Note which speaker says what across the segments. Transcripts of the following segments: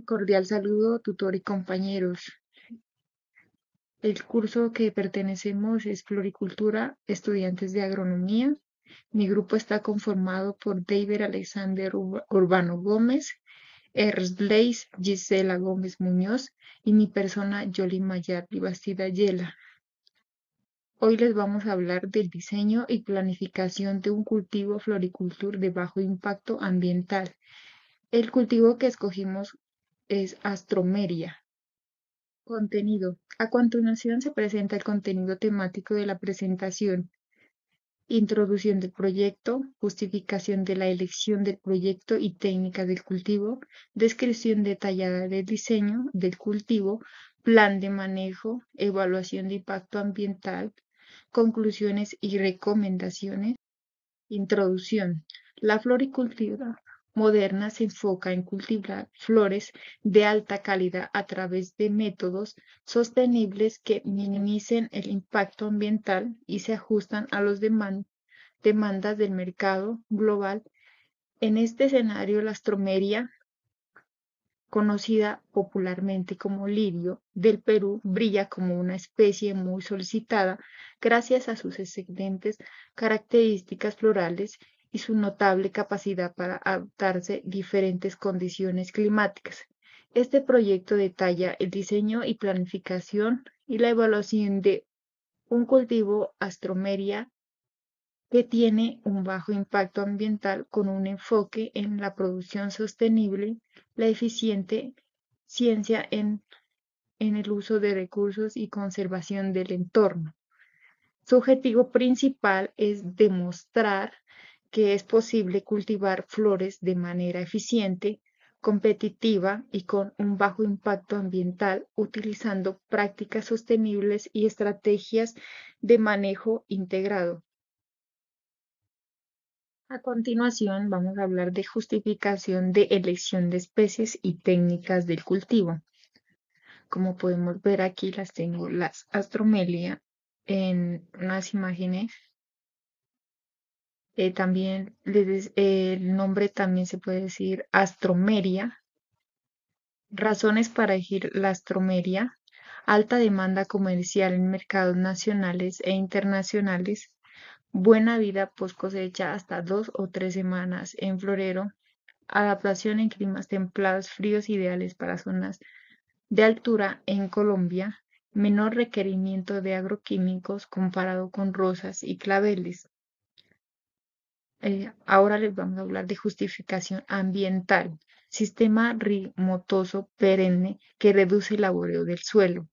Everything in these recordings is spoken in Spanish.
Speaker 1: Cordial saludo, tutor y compañeros. El curso que pertenecemos es Floricultura, estudiantes de agronomía. Mi grupo está conformado por David Alexander Urbano Gómez, Ernst Blaze, Gisela Gómez Muñoz y mi persona Yoli Mayar Bastida Yela. Hoy les vamos a hablar del diseño y planificación de un cultivo floricultur de bajo impacto ambiental. El cultivo que escogimos es Astromeria. Contenido. A continuación se presenta el contenido temático de la presentación. Introducción del proyecto, justificación de la elección del proyecto y técnicas del cultivo, descripción detallada del diseño del cultivo, plan de manejo, evaluación de impacto ambiental, conclusiones y recomendaciones. Introducción. La floricultura moderna se enfoca en cultivar flores de alta calidad a través de métodos sostenibles que minimicen el impacto ambiental y se ajustan a las demandas del mercado global. En este escenario, la astromeria, conocida popularmente como lirio del Perú, brilla como una especie muy solicitada gracias a sus excelentes características florales y su notable capacidad para adaptarse a diferentes condiciones climáticas. Este proyecto detalla el diseño y planificación y la evaluación de un cultivo Astromeria que tiene un bajo impacto ambiental con un enfoque en la producción sostenible, la eficiente ciencia en el uso de recursos y conservación del entorno. Su objetivo principal es demostrar que es posible cultivar flores de manera eficiente, competitiva y con un bajo impacto ambiental utilizando prácticas sostenibles y estrategias de manejo integrado. A continuación, vamos a hablar de justificación de elección de especies y técnicas del cultivo. Como podemos ver aquí, las tengo las Astromelia en unas imágenes. También el nombre también se puede decir Astromeria. Razones para elegir la Astromeria. Alta demanda comercial en mercados nacionales e internacionales. Buena vida post cosecha hasta 2 o 3 semanas en florero. Adaptación en climas templados, fríos, ideales para zonas de altura en Colombia. Menor requerimiento de agroquímicos comparado con rosas y claveles. Ahora les vamos a hablar de justificación ambiental. Sistema rizomatoso perenne que reduce el laboreo del suelo.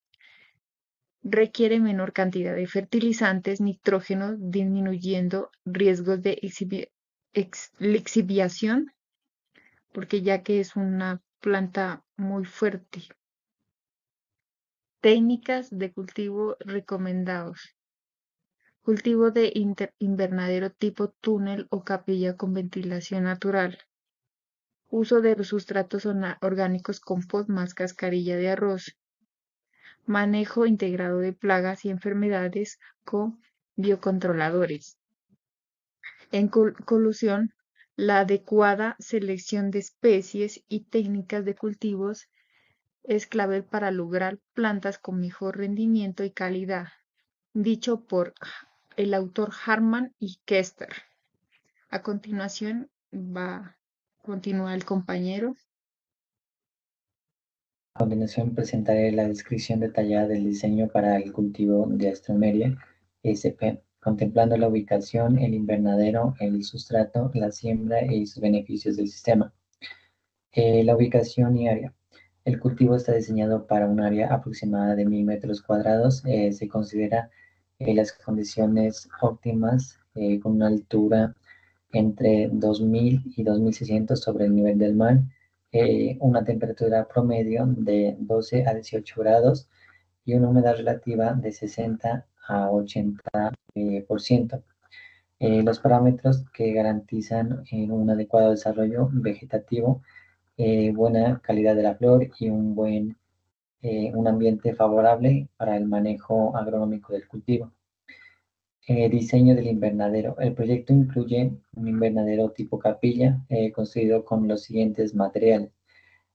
Speaker 1: Requiere menor cantidad de fertilizantes, nitrógeno, disminuyendo riesgos de lixiviación porque ya que es una planta muy fuerte. Técnicas de cultivo recomendados. Cultivo de invernadero tipo túnel o capilla con ventilación natural. Uso de sustratos orgánicos compost más cascarilla de arroz. Manejo integrado de plagas y enfermedades con biocontroladores. En conclusión, la adecuada selección de especies y técnicas de cultivos es clave para lograr plantas con mejor rendimiento y calidad, dicho por el autor Harman y Kester. A continuación va a continuar el compañero.
Speaker 2: A continuación presentaré la descripción detallada del diseño para el cultivo de Astromeria sp, contemplando la ubicación, el invernadero, el sustrato, la siembra y sus beneficios del sistema. La ubicación y área. El cultivo está diseñado para un área aproximada de 1000 metros cuadrados. Se considera las condiciones óptimas con una altura entre 2000 y 2600 sobre el nivel del mar, una temperatura promedio de 12 a 18 grados y una humedad relativa de 60 a 80%. Los parámetros que garantizan un adecuado desarrollo vegetativo, buena calidad de la flor y un ambiente favorable para el manejo agronómico del cultivo. Diseño del invernadero. El proyecto incluye un invernadero tipo capilla construido con los siguientes materiales.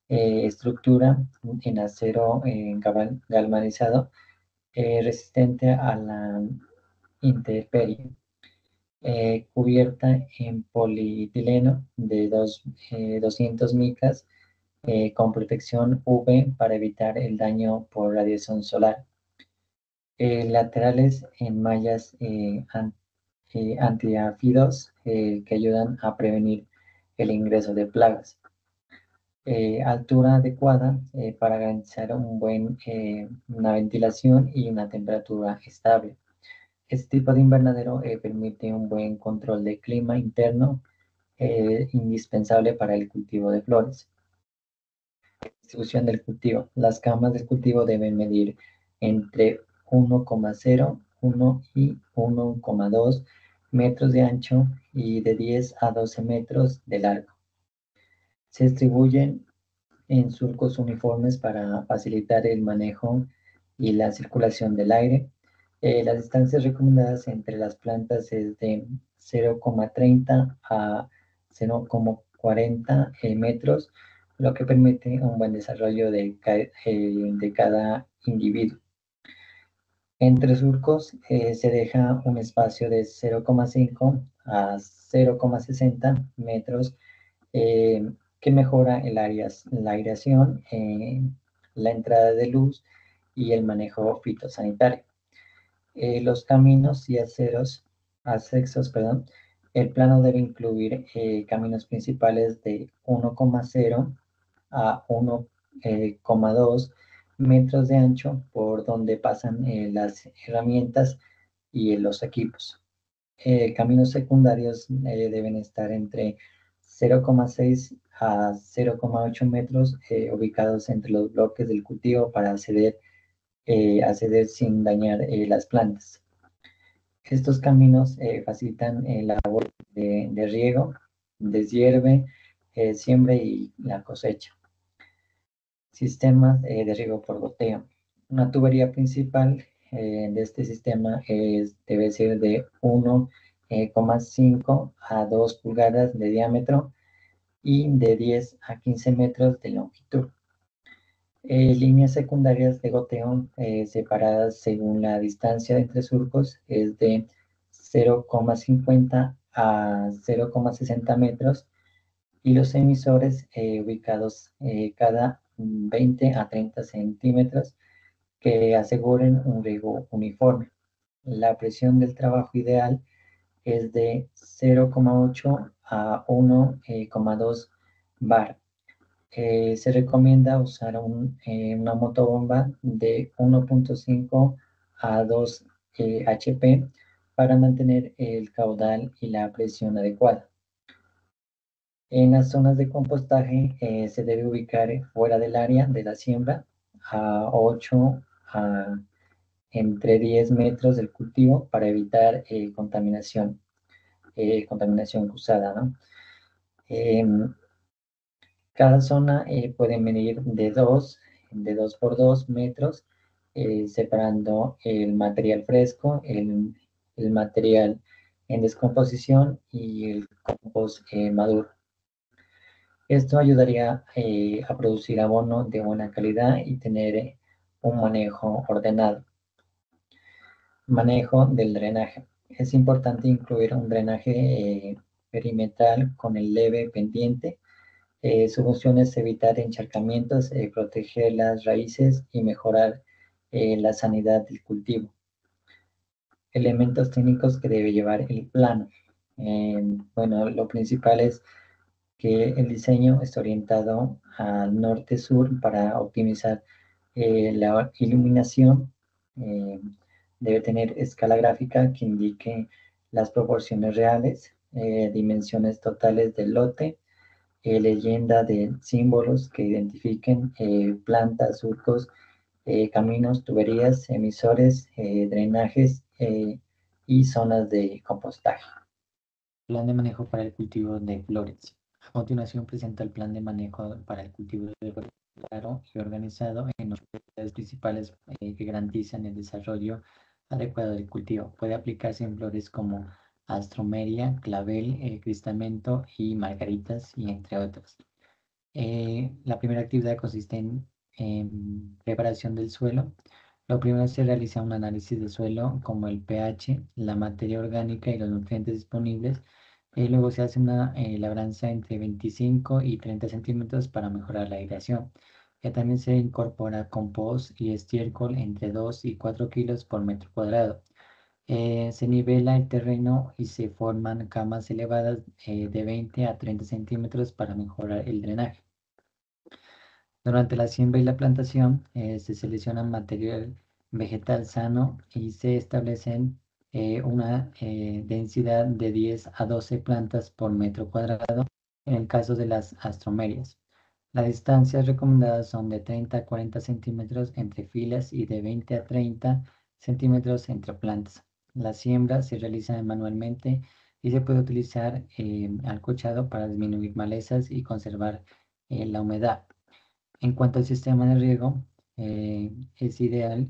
Speaker 2: estructura en acero galvanizado resistente a la intemperie, cubierta en polietileno de 200 micras con protección UV para evitar el daño por radiación solar. Laterales en mallas antiáfidos que ayudan a prevenir el ingreso de plagas. Altura adecuada para garantizar una ventilación y una temperatura estable. Este tipo de invernadero permite un buen control de clima interno, indispensable para el cultivo de flores. Distribución del cultivo. Las camas del cultivo deben medir entre 1,0, 1 y 1,2 metros de ancho y de 10 a 12 metros de largo. Se distribuyen en surcos uniformes para facilitar el manejo y la circulación del aire. Las distancias recomendadas entre las plantas es de 0,30 a 0,40 metros, lo que permite un buen desarrollo de cada individuo. Entre surcos se deja un espacio de 0,5 a 0,60 metros que mejora la aireación, la entrada de luz y el manejo fitosanitario. Los caminos y accesos, el plano debe incluir caminos principales de 1,0 a 1,2 metros de ancho por donde pasan las herramientas y los equipos. Caminos secundarios deben estar entre 0,6 a 0,8 metros ubicados entre los bloques del cultivo para acceder sin dañar las plantas. Estos caminos facilitan la labor de riego, deshierve, siembra y la cosecha. Sistemas de riego por goteo. Una tubería principal de este sistema debe ser de 1,5 a 2 pulgadas de diámetro y de 10 a 15 metros de longitud. Líneas secundarias de goteo separadas según la distancia entre surcos es de 0,50 a 0,60 metros y los emisores ubicados cada 20 a 30 centímetros que aseguren un riego uniforme. La presión del trabajo ideal es de 0,8 a 1,2 bar. Se recomienda usar una motobomba de 1,5 a 2 HP para mantener el caudal y la presión adecuada. En las zonas de compostaje se debe ubicar fuera del área de la siembra a 8 a entre 10 metros del cultivo para evitar contaminación cruzada, ¿no? Cada zona puede medir de 2 por 2 metros, separando el material fresco, el material en descomposición y el compost maduro. Esto ayudaría a producir abono de buena calidad y tener un manejo ordenado. Manejo del drenaje. Es importante incluir un drenaje perimetral con el leve pendiente. Su función es evitar encharcamientos, proteger las raíces y mejorar la sanidad del cultivo. Elementos técnicos que debe llevar el plano. Bueno, lo principal es que el diseño está orientado al norte-sur para optimizar la iluminación. Debe tener escala gráfica que indique las proporciones reales, dimensiones totales del lote, leyenda de símbolos que identifiquen plantas, surcos, caminos, tuberías, emisores, drenajes y zonas de compostaje.
Speaker 3: Plan de manejo para el cultivo de flores. A continuación presenta el plan de manejo para el cultivo de flores claro y organizado en los actividades principales que garantizan el desarrollo adecuado del cultivo. Puede aplicarse en flores como astromeria, clavel, cristamento y margaritas, y entre otras. La primera actividad consiste en preparación del suelo. Lo primero se realiza un análisis del suelo como el pH, la materia orgánica y los nutrientes disponibles. Luego se hace una labranza entre 25 y 30 centímetros para mejorar la aireación. También se incorpora compost y estiércol entre 2 y 4 kilos por metro cuadrado. Se nivela el terreno y se forman camas elevadas de 20 a 30 centímetros para mejorar el drenaje. Durante la siembra y la plantación se selecciona material vegetal sano y se establecen una densidad de 10 a 12 plantas por metro cuadrado en el caso de las astromerias. Las distancias recomendadas son de 30 a 40 centímetros entre filas y de 20 a 30 centímetros entre plantas. La siembra se realiza manualmente y se puede utilizar alcochado para disminuir malezas y conservar la humedad. En cuanto al sistema de riego, es ideal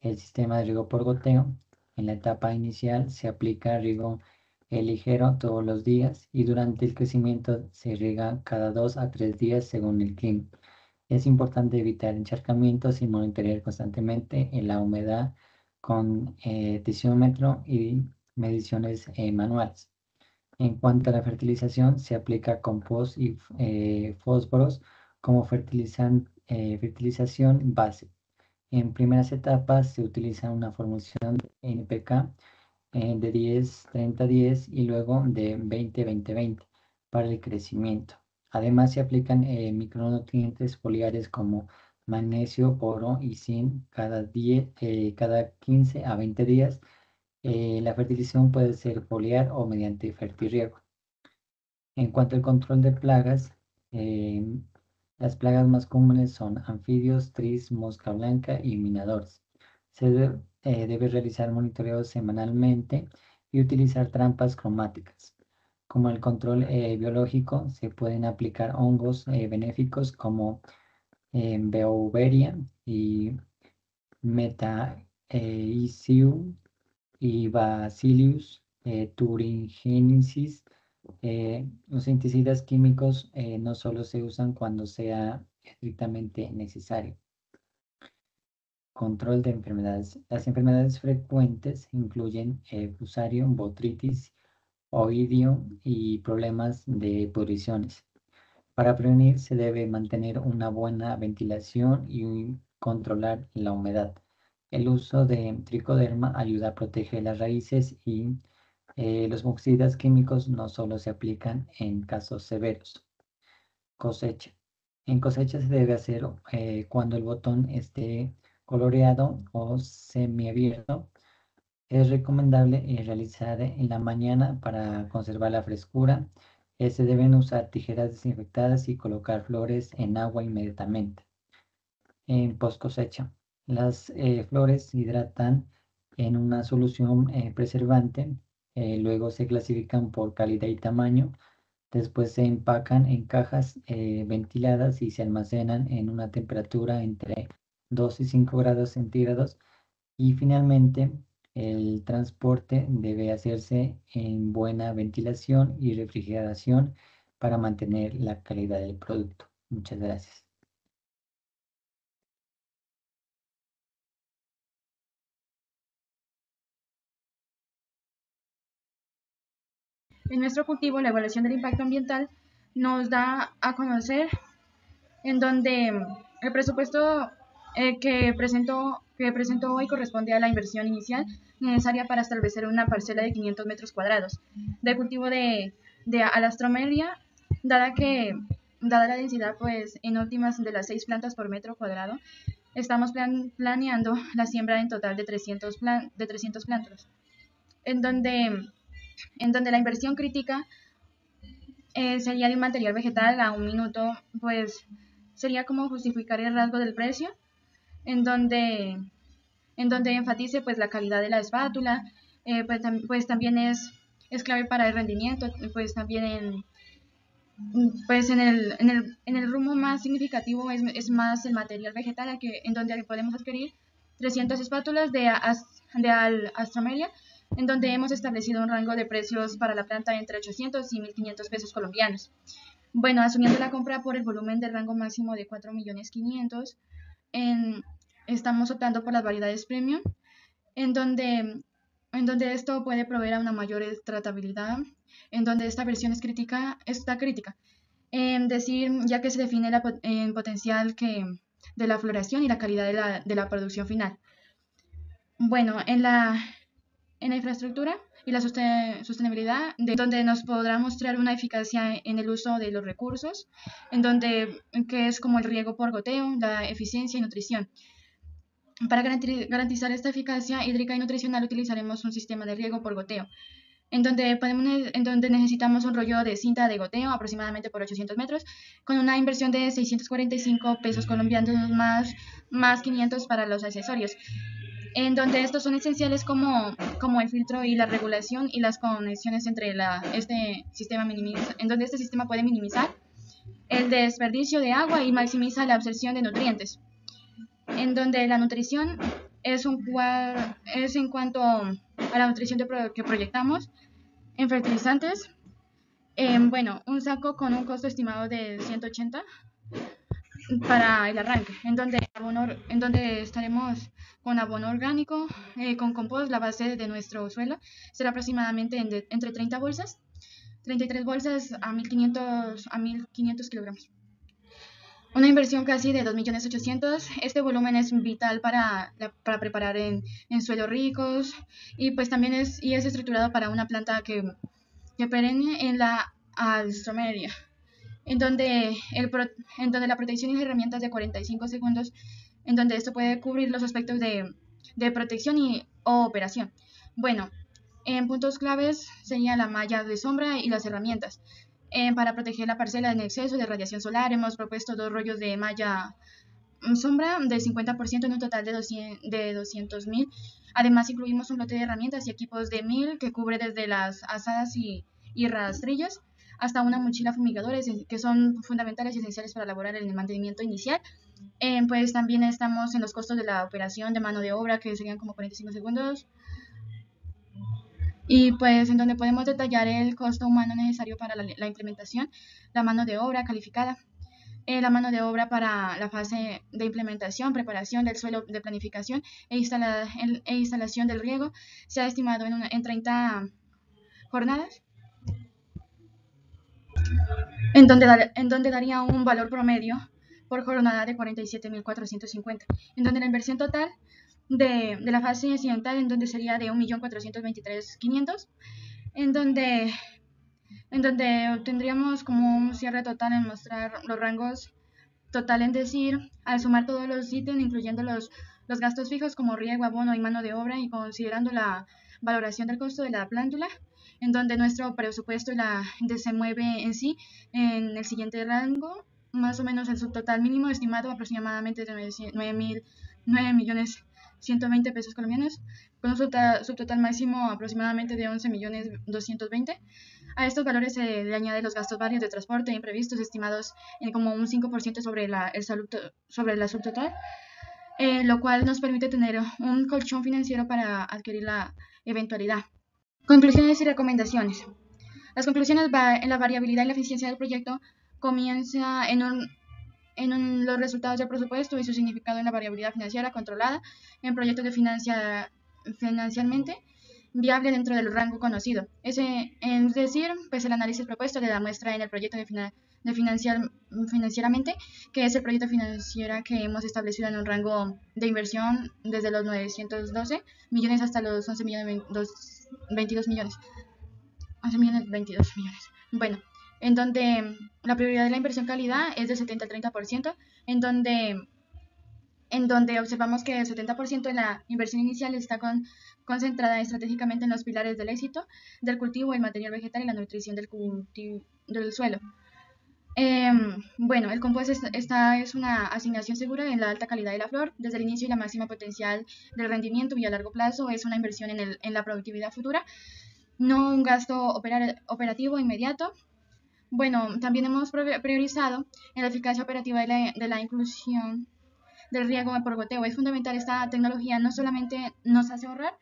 Speaker 3: el sistema de riego por goteo. En la etapa inicial se aplica riego ligero todos los días y durante el crecimiento se riega cada 2 a 3 días según el clima. Es importante evitar encharcamientos y monitorear constantemente en la humedad con tensiómetro y mediciones manuales. En cuanto a la fertilización, se aplica compost y fósforos como fertilización base. En primeras etapas se utiliza una formulación de NPK de 10-30-10 y luego de 20-20-20 para el crecimiento. Además se aplican micronutrientes foliares como magnesio, boro y zinc cada 15 a 20 días. La fertilización puede ser foliar o mediante fertirriego. En cuanto al control de plagas, eh, las plagas más comunes son anfibios, tris, mosca blanca y minadores. Debe realizar monitoreo semanalmente y utilizar trampas cromáticas. Como el control biológico, se pueden aplicar hongos benéficos como Beauveria y Metaicium y Bacillus thuringiensis. Los insecticidas químicos no solo se usan cuando sea estrictamente necesario. Control de enfermedades. Las enfermedades frecuentes incluyen fusarium, botritis, oidio y problemas de pudriciones. Para prevenir se debe mantener una buena ventilación y controlar la humedad. El uso de tricoderma ayuda a proteger las raíces y los fungicidas químicos no solo se aplican en casos severos. Cosecha. En cosecha se debe hacer cuando el botón esté coloreado o semiabierto. Es recomendable realizar en la mañana para conservar la frescura. Se deben usar tijeras desinfectadas y colocar flores en agua inmediatamente. En post cosecha, las flores se hidratan en una solución preservante. Luego se clasifican por calidad y tamaño. Después se empacan en cajas ventiladas y se almacenan en una temperatura entre 2 y 5 grados centígrados. Y finalmente, el transporte debe hacerse en buena ventilación y refrigeración para mantener la calidad del producto. Muchas gracias.
Speaker 4: En nuestro cultivo, la evaluación del impacto ambiental nos da a conocer en donde el presupuesto que presentó hoy corresponde a la inversión inicial necesaria para establecer una parcela de 500 metros cuadrados de cultivo de alastromeria, dada la densidad pues en óptimas de las 6 plantas por metro cuadrado. Estamos planeando la siembra en total de 300 plantas, en donde la inversión crítica sería de un material vegetal a un minuto, pues sería como justificar el rasgo del precio, en donde, enfatice pues la calidad de la espátula, pues también es clave para el rendimiento, pues también pues en el rumbo más significativo es más el material vegetal en donde podemos adquirir 300 espátulas de Astromeria, en donde hemos establecido un rango de precios para la planta entre 800 y 1.500 pesos colombianos. Bueno, asumiendo la compra por el volumen del rango máximo de 4.500.000, estamos optando por las variedades premium, en donde esto puede proveer a una mayor tratabilidad, en donde esta versión está crítica. Decir, ya que se define el potencial de la floración y la calidad de la producción final. Bueno, en la infraestructura y la sostenibilidad, donde nos podrá mostrar una eficacia en el uso de los recursos, que es como el riego por goteo, la eficiencia y nutrición. Para garantizar esta eficacia hídrica y nutricional utilizaremos un sistema de riego por goteo, en donde necesitamos un rollo de cinta de goteo aproximadamente por 800 metros, con una inversión de 645 pesos colombianos más 500 para los accesorios, en donde estos son esenciales como el filtro y la regulación y las conexiones entre este sistema en donde este sistema puede minimizar el desperdicio de agua y maximiza la absorción de nutrientes, en donde la nutrición es en cuanto a la nutrición que proyectamos en fertilizantes. Bueno, un saco con un costo estimado de 180 para el arranque, en donde estaremos con abono orgánico, con compost. La base de nuestro suelo será aproximadamente entre 33 bolsas a 1.500 kilogramos. Una inversión casi de 2.800.000. Este volumen es vital para preparar en suelos ricos, y pues también es estructurado para una planta que perenne en la alstroemeria, en donde la protección y las herramientas de 45 segundos, en donde esto puede cubrir los aspectos de protección o operación. Bueno, en puntos claves sería la malla de sombra y las herramientas. Para proteger la parcela en exceso de radiación solar, hemos propuesto 2 rollos de malla sombra de 50% en un total de 200.000. Además, incluimos un lote de herramientas y equipos de 1.000 que cubre desde las azadas y rastrillos hasta una mochila fumigadora, que son fundamentales y esenciales para elaborar el mantenimiento inicial. Pues también estamos en los costos de la operación de mano de obra, que serían como 45 segundos. Y pues en donde podemos detallar el costo humano necesario para la implementación, la mano de obra calificada, la mano de obra para la fase de implementación, preparación del suelo de planificación e instalación del riego, se ha estimado en 30 jornadas, en donde daría un valor promedio por jornada de 47.450, en donde la inversión total de la fase accidental, en donde sería de 1.423.500, en donde obtendríamos como un cierre total en mostrar los rangos total, en decir, al sumar todos los ítems, incluyendo los gastos fijos como riego, abono y mano de obra, y considerando la valoración del costo de la plántula, en donde nuestro presupuesto se mueve en sí en el siguiente rango, más o menos el subtotal mínimo estimado aproximadamente de 9.120.000 pesos colombianos, con un subtotal máximo aproximadamente de 11.220.000. A estos valores se le añaden los gastos varios de transporte imprevistos estimados en como un 5% sobre la subtotal, lo cual nos permite tener un colchón financiero para adquirir la eventualidad. Conclusiones y recomendaciones. Las conclusiones en la variabilidad y la eficiencia del proyecto comienza en los resultados del presupuesto y su significado en la variabilidad financiera controlada en proyectos de financialmente viable dentro del rango conocido. Es decir, pues el análisis propuesto le da muestra en el proyecto financieramente, que es el proyecto financiero que hemos establecido en un rango de inversión desde los 912 millones hasta los 11.022 millones. 11.022 millones. Bueno, en donde la prioridad de la inversión calidad es del 70 al 30%, en donde observamos que el 70% de la inversión inicial está concentrada estratégicamente en los pilares del éxito del cultivo, el material vegetal y la nutrición del suelo. Bueno, el compuesto es una asignación segura en la alta calidad de la flor desde el inicio y la máxima potencial del rendimiento, y a largo plazo es una inversión en la productividad futura, no un gasto operativo inmediato. Bueno, también hemos priorizado en la eficacia operativa de la inclusión del riego por goteo. Es fundamental. Esta tecnología no solamente nos hace ahorrar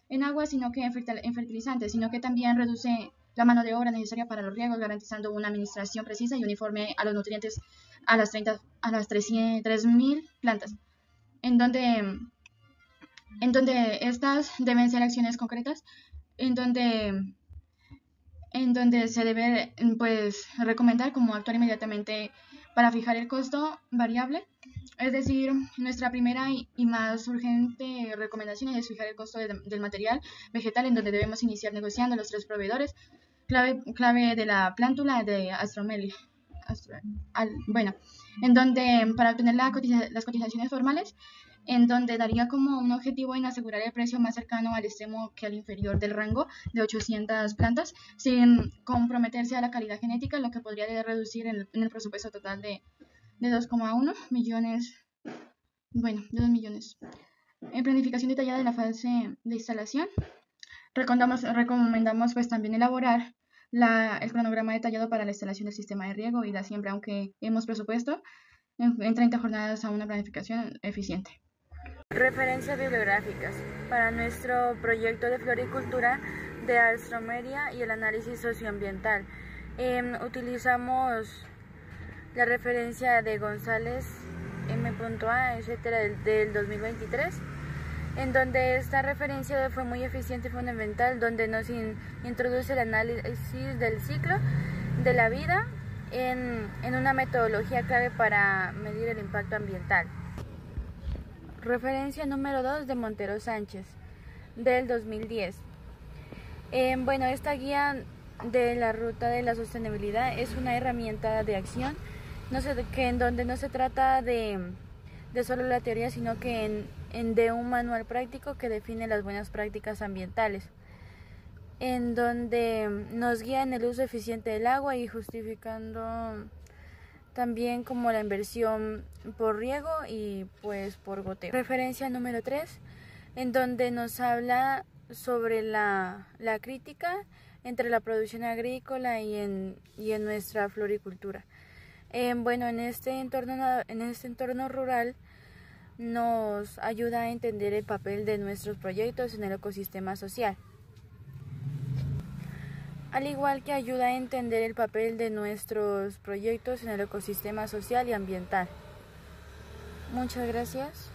Speaker 4: en agua, sino que en fertilizantes, sino que también reduce la mano de obra necesaria para los riegos, garantizando una administración precisa y uniforme a los nutrientes a las 3.000 plantas, en donde estas deben ser acciones concretas, en donde se debe pues recomendar cómo actuar inmediatamente para fijar el costo variable. Es decir, nuestra primera y más urgente recomendación es fijar el costo del material vegetal, en donde debemos iniciar negociando los 3 proveedores clave de la plántula de Astromelia. Bueno, en donde para obtener las cotizaciones formales, en donde daría como un objetivo en asegurar el precio más cercano al extremo que al inferior del rango de 800 plantas, sin comprometerse a la calidad genética, lo que podría reducir en el presupuesto total de 2,1 millones, bueno, de 2 millones. En planificación detallada de la fase de instalación, recomendamos pues también elaborar el cronograma detallado para la instalación del sistema de riego y la siembra, aunque hemos presupuesto en 30 jornadas a una planificación eficiente.
Speaker 5: Referencias bibliográficas. Para nuestro proyecto de floricultura de Alstroemeria y el análisis socioambiental, utilizamos la referencia de González M.A, etcétera, del 2023, en donde esta referencia fue muy eficiente y fundamental, donde nos introduce el análisis del ciclo de la vida en una metodología clave para medir el impacto ambiental. Referencia número 2 de Montero Sánchez, del 2010. Bueno, esta guía de la ruta de la sostenibilidad es una herramienta de acción, en donde no se trata de solo la teoría, sino que de un manual práctico que define las buenas prácticas ambientales, en donde nos guía en el uso eficiente del agua y justificando también como la inversión por riego y pues por goteo. Referencia número 3, en donde nos habla sobre la crítica entre la producción agrícola y en nuestra floricultura. Bueno, en este entorno rural nos ayuda a entender el papel de nuestros proyectos en el ecosistema social, al igual que ayuda a entender el papel de nuestros proyectos en el ecosistema social y ambiental. Muchas gracias.